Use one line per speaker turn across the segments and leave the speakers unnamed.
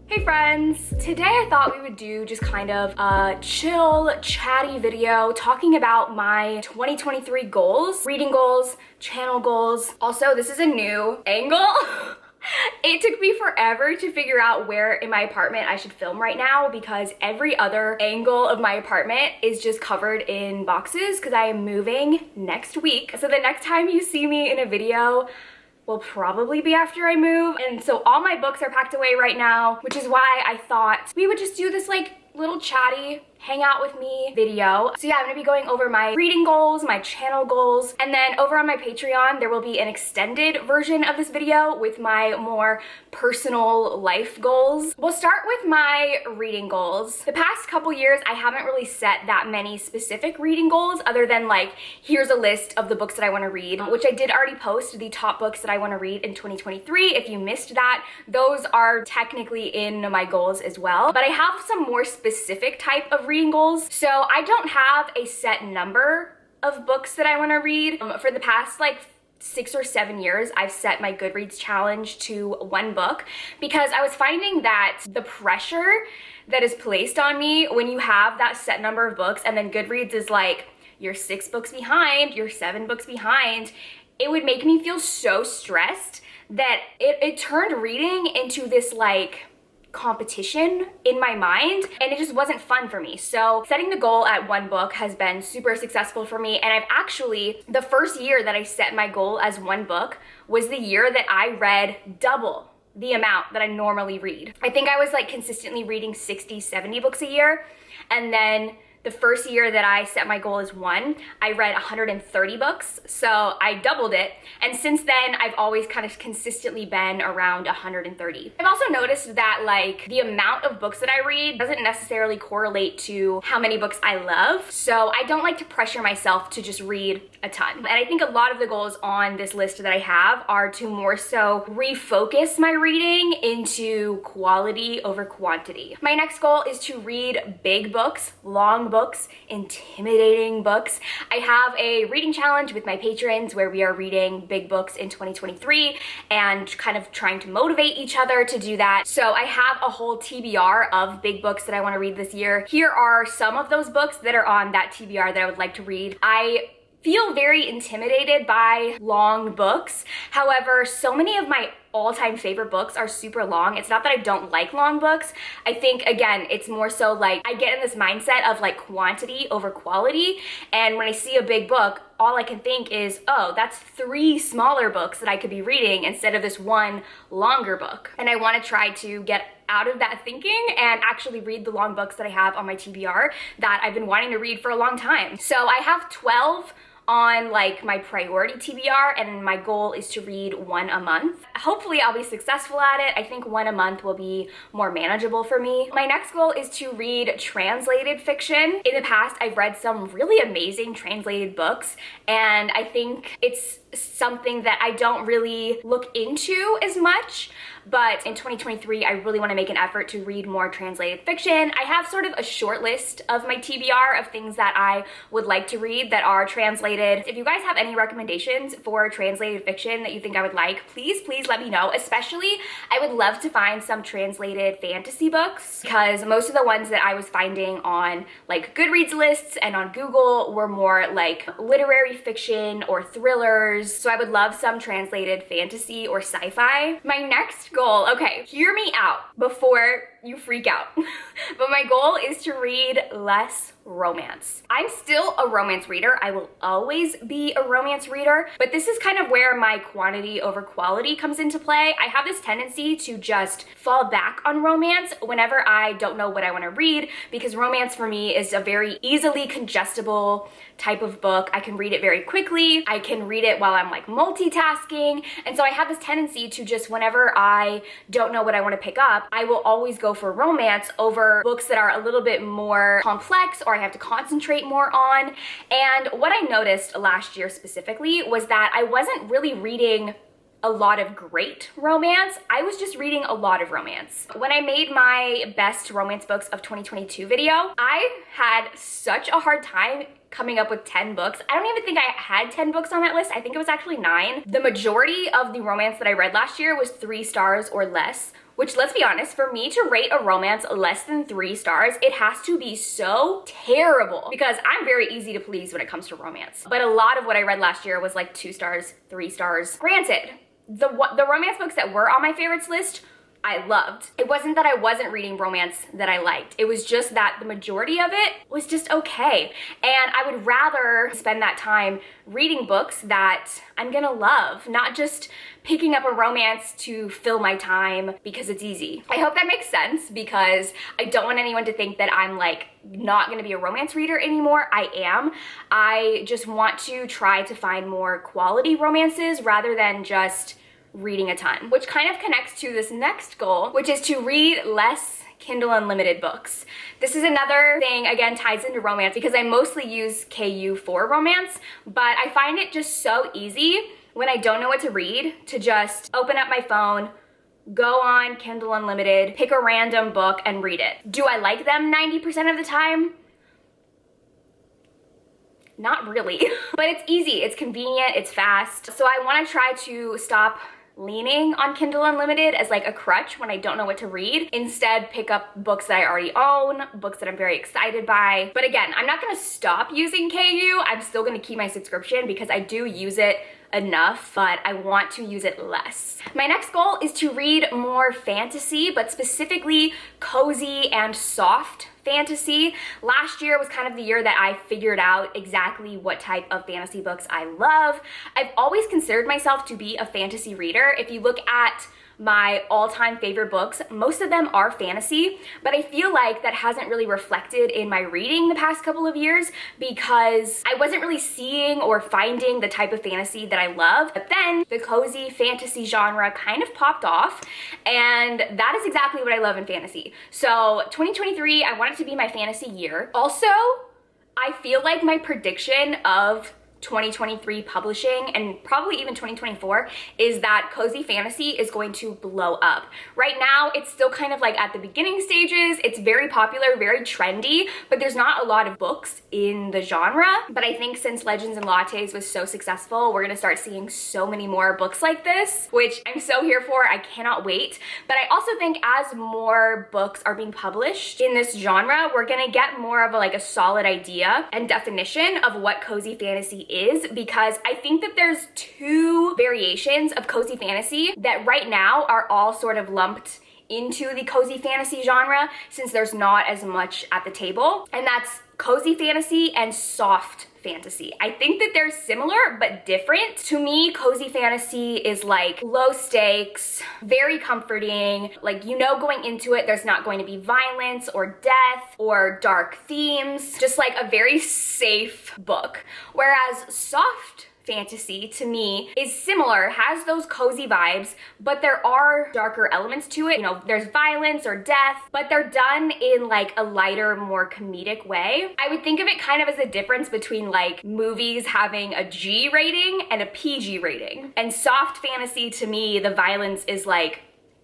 Hey friends! Today I thought we would do just kind of a chill, chatty video talking about my 2023 goals, reading goals, channel goals. Also, this is a new angle. It took me forever to figure out where in my apartment I should film right now because every other angle of my apartment is just covered in boxes because I am moving next week. So the next time you see me in a video will probably be after I move. And so all my books are packed away right now, which is why I thought we would just do this like little chatty hang out with me video. So yeah, I'm gonna be going over my reading goals, my channel goals, and then over on my Patreon, there will be an extended version of this video with my more personal life goals. We'll start with my reading goals. The past couple years, I haven't really set that many specific reading goals other than like, here's a list of the books that I wanna read, which I did already post the top books that I wanna read in 2023. If you missed that, those are technically in my goals as well. But I have some more specific type of reading goals. So I don't have a set number of books that I want to read. For the past like 6 or 7 years, I've set my Goodreads challenge to 1 book because I was finding that the pressure that is placed on me when you have that set number of books and then Goodreads is like, you're 6 books behind, you're 7 books behind, it would make me feel so stressed that it turned reading into this like competition in my mind, and it just wasn't fun for me. So setting the goal at 1 book has been super successful for me, and I've actually, the first year that I set my goal as 1 book was the year that I read double the amount that I normally read. I think I was like consistently reading 60, 70 books a year, and then the first year that I set my goal as 1, I read 130 books, so I doubled it. And since then, I've always kind of consistently been around 130. I've also noticed that like the amount of books that I read doesn't necessarily correlate to how many books I love. So I don't like to pressure myself to just read a ton. And I think a lot of the goals on this list that I have are to more so refocus my reading into quality over quantity. My next goal is to read big books, long books, intimidating books. I have a reading challenge with my patrons where we are reading big books in 2023 and kind of trying to motivate each other to do that. So I have a whole TBR of big books that I want to read this year. Here are some of those books that are on that TBR that I would like to read. I feel very intimidated by long books. However, so many of my all-time favorite books are super long. It's not that I don't like long books. I think, again, it's more so like I get in this mindset of like quantity over quality. And when I see a big book, all I can think is, oh, that's 3 smaller books that I could be reading instead of this 1 longer book. And I want to try to get out of that thinking and actually read the long books that I have on my TBR that I've been wanting to read for a long time. So I have 12 on like my priority TBR, and my goal is to read 1 a month. Hopefully I'll be successful at it. I think 1 a month will be more manageable for me. My next goal is to read translated fiction. In the past, I've read some really amazing translated books, and I think it's something that I don't really look into as much, but in 2023, I really want to make an effort to read more translated fiction. I have sort of a short list of my TBR of things that I would like to read that are translated. If you guys have any recommendations for translated fiction that you think I would like, please let me know. Especially, I would love to find some translated fantasy books because most of the ones that I was finding on like Goodreads lists and on Google were more like literary fiction or thrillers. So I would love some translated fantasy or sci-fi. My next goal, okay, hear me out before you freak out. But my goal is to read less romance. I'm still a romance reader. I will always be a romance reader, but this is kind of where my quantity over quality comes into play. I have this tendency to just fall back on romance whenever I don't know what I want to read, because romance for me is a very easily congestible type of book. I can read it very quickly. I can read it while I'm like multitasking. And so I have this tendency to just, whenever I don't know what I want to pick up, I will always go for romance over books that are a little bit more complex or I have to concentrate more on. And what I noticed last year specifically was that I wasn't really reading a lot of great romance. I was just reading a lot of romance. When I made my best romance books of 2022 video, I had such a hard time coming up with 10 books. I don't even think I had 10 books on that list. I think it was actually 9. The majority of the romance that I read last year was 3 stars or less, which, let's be honest, for me to rate a romance less than 3 stars, it has to be so terrible, because I'm very easy to please when it comes to romance. But a lot of what I read last year was like 2 stars, 3 stars. Granted, the romance books that were on my favorites list, I loved. It wasn't that I wasn't reading romance that I liked. It was just that the majority of it was just okay. And I would rather spend that time reading books that I'm gonna love, not just picking up a romance to fill my time because it's easy. I hope that makes sense, because I don't want anyone to think that I'm like not gonna be a romance reader anymore. I am. I just want to try to find more quality romances rather than just reading a ton, which kind of connects to this next goal, which is to read less Kindle Unlimited books. This is another thing, again, ties into romance, because I mostly use KU for romance, but I find it just so easy when I don't know what to read to just open up my phone, go on Kindle Unlimited, pick a random book and read it. Do I like them 90% of the time? Not really. But it's easy, it's convenient, it's fast. So I want to try to stop leaning on Kindle Unlimited as like a crutch when I don't know what to read. Instead, pick up books that I already own, books that I'm very excited by. But again, I'm not gonna stop using KU. I'm still gonna keep my subscription because I do use it enough, but I want to use it less. My next goal is to read more fantasy, but specifically cozy and soft fantasy. Last year was kind of the year that I figured out exactly what type of fantasy books I love. I've always considered myself to be a fantasy reader. If you look at my all-time favorite books, most of them are fantasy, but I feel like that hasn't really reflected in my reading the past couple of years because I wasn't really seeing or finding the type of fantasy that I love. But then the cozy fantasy genre kind of popped off, and that is exactly what I love in fantasy. So 2023, I want it to be my fantasy year. Also, I feel like my prediction of 2023 publishing and probably even 2024 is that cozy fantasy is going to blow up. Right now, it's still kind of like at the beginning stages. It's very popular, very trendy, but there's not a lot of books in the genre. But I think since Legends and Lattes was so successful, we're gonna start seeing so many more books like this, which I'm so here for. I cannot wait. But I also think as more books are being published in this genre, we're gonna get more of a solid idea and definition of what cozy fantasy is, because I think that there's 2 variations of cozy fantasy that right now are all sort of lumped into the cozy fantasy genre since there's not as much at the table, and that's cozy fantasy and soft fantasy. I think that they're similar but different. To me, cozy fantasy is like low stakes, very comforting, like going into it there's not going to be violence or death or dark themes, just like a very safe book. Whereas soft fantasy to me is similar, has those cozy vibes, but there are darker elements to it. There's violence or death, but they're done in like a lighter, more comedic way. I would think of it kind of as a difference between like movies having a G rating and a PG rating. And soft fantasy to me, the violence is like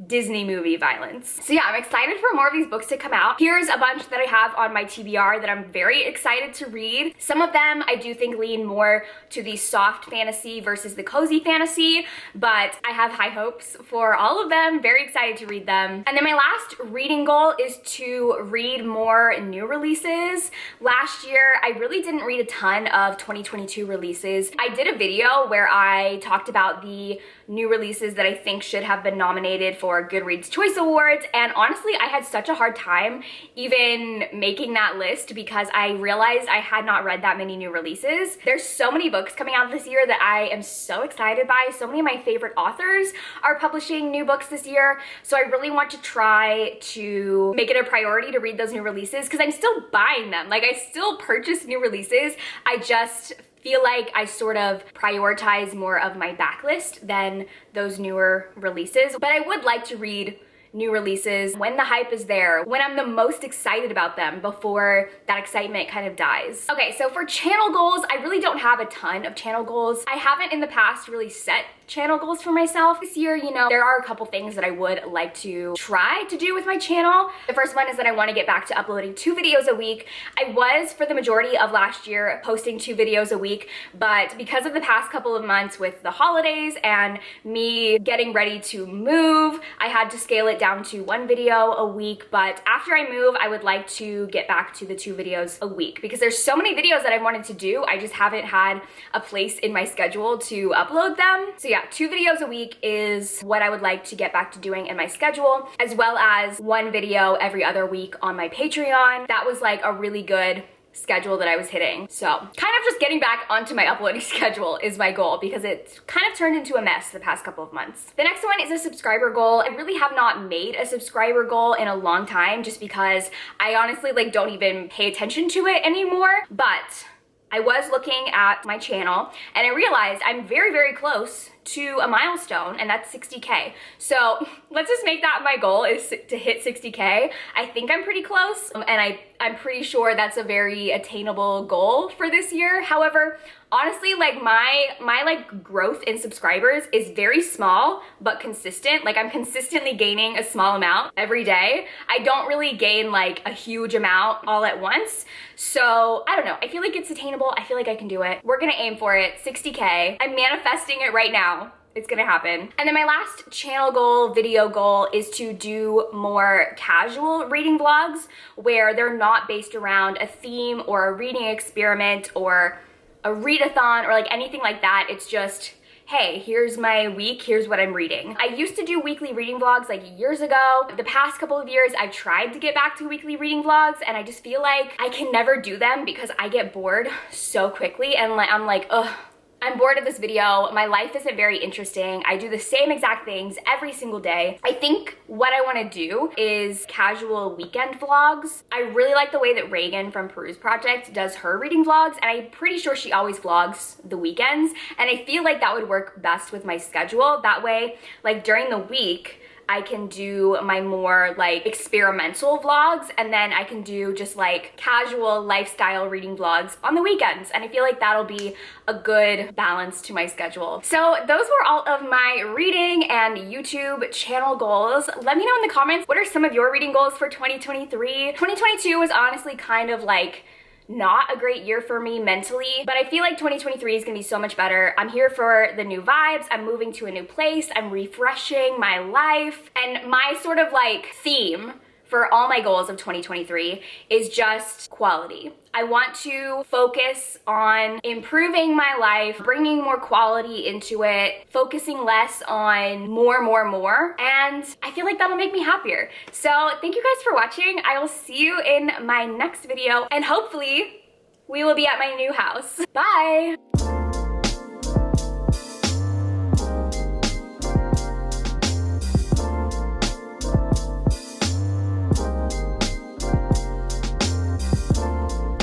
Disney movie violence. So yeah, I'm excited for more of these books to come out. Here's a bunch that I have on my TBR that I'm very excited to read. Some of them I do think lean more to the soft fantasy versus the cozy fantasy, but I have high hopes for all of them. Very excited to read them. And then my last reading goal is to read more new releases. Last year, I really didn't read a ton of 2022 releases. I did a video where I talked about the new releases that I think should have been nominated for Goodreads Choice Awards, and honestly I had such a hard time even making that list because I realized I had not read that many new releases. There's so many books coming out this year that I am so excited by. So many of my favorite authors are publishing new books this year, so I really want to try to make it a priority to read those new releases because I'm still buying them. Like, I still purchase new releases. I just feel like I sort of prioritize more of my backlist than those newer releases. But I would like to read new releases when the hype is there, when I'm the most excited about them before that excitement kind of dies. Okay, so for channel goals, I really don't have a ton of channel goals. I haven't in the past really set channel goals for myself this year. You know, there are a couple things that I would like to try to do with my channel. The first one is that I want to get back to uploading 2 videos a week. I was, for the majority of last year, posting 2 videos a week, but because of the past couple of months with the holidays and me getting ready to move, I had to scale it down to 1 video a week. But after I move, I would like to get back to the 2 videos a week because there's so many videos that I wanted to do. I just haven't had a place in my schedule to upload them. So yeah, 2 videos a week is what I would like to get back to doing in my schedule, as well as 1 video every other week on my Patreon. That was like a really good schedule that I was hitting. So kind of just getting back onto my uploading schedule is my goal because it's kind of turned into a mess the past couple of months. The next one is a subscriber goal. I really have not made a subscriber goal in a long time just because I honestly like don't even pay attention to it anymore. But I was looking at my channel and I realized I'm very, very close to a milestone, and that's 60K. So let's just make that my goal, is to hit 60K. I think I'm pretty close, and I'm pretty sure that's a very attainable goal for this year. However, honestly, like my like growth in subscribers is very small but consistent. Like I'm consistently gaining a small amount every day. I don't really gain like a huge amount all at once. So I don't know, I feel like it's attainable. I feel like I can do it. We're gonna aim for it, 60K. I'm manifesting it right now. It's gonna happen. And then my last channel goal, video goal, is to do more casual reading vlogs where they're not based around a theme or a reading experiment or a readathon or like anything like that. It's just, hey, here's my week, here's what I'm reading. I used to do weekly reading vlogs like years ago. The past couple of years, I tried to get back to weekly reading vlogs and I just feel like I can never do them because I get bored so quickly and I'm like, ugh, I'm bored of this video. My life isn't very interesting. I do the same exact things every single day. I think what I want to do is casual weekend vlogs. I really like the way that Reagan from Peruse Project does her reading vlogs, and I'm pretty sure she always vlogs the weekends, and I feel like that would work best with my schedule. That way, like during the week, I can do my more like experimental vlogs, and then I can do just like casual lifestyle reading vlogs on the weekends. And I feel like that'll be a good balance to my schedule. So those were all of my reading and YouTube channel goals. Let me know in the comments, what are some of your reading goals for 2023? 2022 was honestly kind of like not a great year for me mentally, but I feel like 2023 is gonna be so much better. I'm here for the new vibes. I'm moving to a new place. I'm refreshing my life. And my sort of like theme for all my goals of 2023 is just quality. I want to focus on improving my life, bringing more quality into it, focusing less on more, and I feel like that'll make me happier. So thank you guys for watching. I will see you in my next video, and hopefully we will be at my new house. Bye!